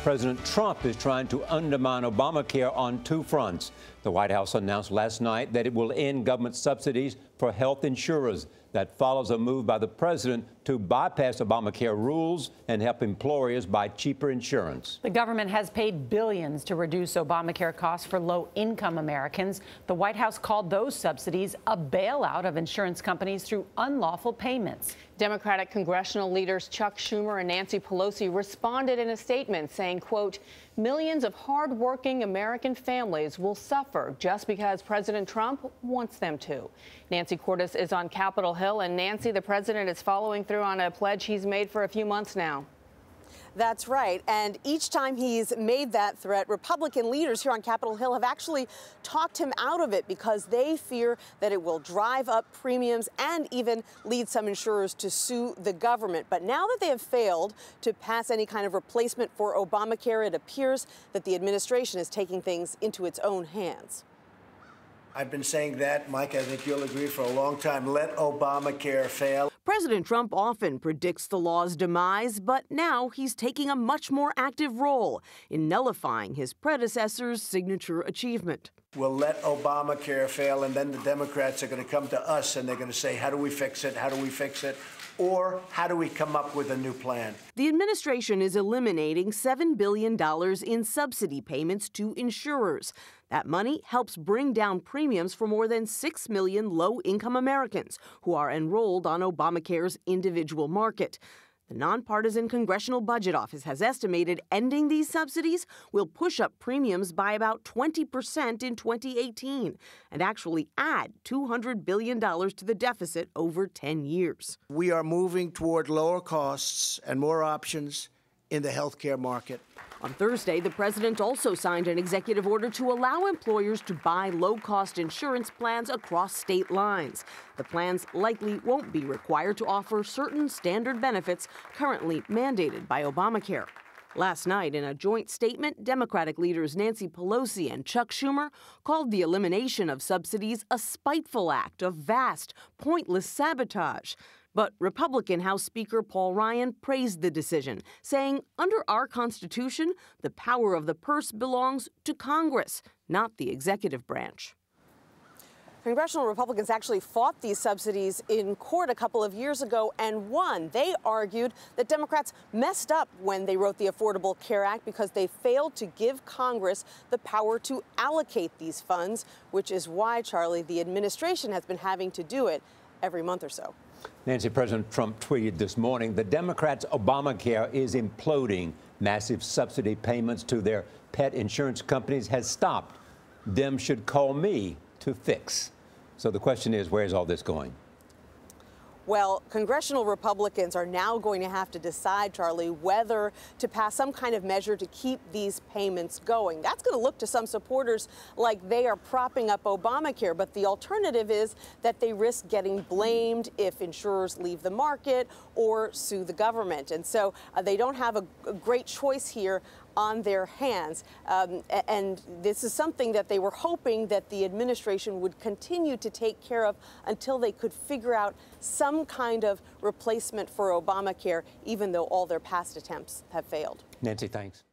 President Trump is trying to undermine Obamacare on two fronts. The White House announced last night that it will end government subsidies for health insurers. That follows a move by the president to bypass Obamacare rules and help employers buy cheaper insurance. The government has paid billions to reduce Obamacare costs for low-income Americans. The White House called those subsidies a bailout of insurance companies through unlawful payments. Democratic congressional leaders Chuck Schumer and Nancy Pelosi responded in a statement saying, quote, "Millions of hardworking American families will suffer just because President Trump wants them to." Nancy Cordes is on Capitol Hill. And Nancy, the president is following through on a pledge he's made for a few months now. That's right. And each time he's made that threat, Republican leaders here on Capitol Hill have actually talked him out of it because they fear that it will drive up premiums and even lead some insurers to sue the government. But now that they have failed to pass any kind of replacement for Obamacare, it appears that the administration is taking things into its own hands. I've been saying that, Mike, I think you'll agree, for a long time. Let Obamacare fail. President Trump often predicts the law's demise, but now he's taking a much more active role in nullifying his predecessor's signature achievement. We'll let Obamacare fail, and then the Democrats are going to come to us and they're going to say, how do we fix it? How do we fix it? Or how do we come up with a new plan? The administration is eliminating $7 billion in subsidy payments to insurers. That money helps bring down premiums for more than 6 million low-income Americans who are enrolled on Obamacare's individual market. The nonpartisan Congressional Budget Office has estimated ending these subsidies will push up premiums by about 20% in 2018 and actually add $200 billion to the deficit over 10 years. We are moving toward lower costs and more options in the health care market. On Thursday, the president also signed an executive order to allow employers to buy low-cost insurance plans across state lines. The plans likely won't be required to offer certain standard benefits currently mandated by Obamacare. Last night, in a joint statement, Democratic leaders Nancy Pelosi and Chuck Schumer called the elimination of subsidies a spiteful act of vast, pointless sabotage. But Republican House Speaker Paul Ryan praised the decision, saying, under our Constitution, the power of the purse belongs to Congress, not the executive branch. Congressional Republicans actually fought these subsidies in court a couple of years ago and won. They argued that Democrats messed up when they wrote the Affordable Care Act because they failed to give Congress the power to allocate these funds, which is why, Charlie, the administration has been having to do it every month or so. Nancy, President Trump tweeted this morning, the Democrats' Obamacare is imploding. Massive subsidy payments to their pet insurance companies has stopped. Dem should call me to fix. So the question is, where is all this going? Well, congressional Republicans are now going to have to decide, Charlie, whether to pass some kind of measure to keep these payments going. That's going to look to some supporters like they are propping up Obamacare. But the alternative is that they risk getting blamed if insurers leave the market or sue the government. And so they don't have a great choice here on their hands. And this is something that they were hoping that the administration would continue to take care of until they could figure out some kind of replacement for Obamacare, even though all their past attempts have failed. Nancy, thanks.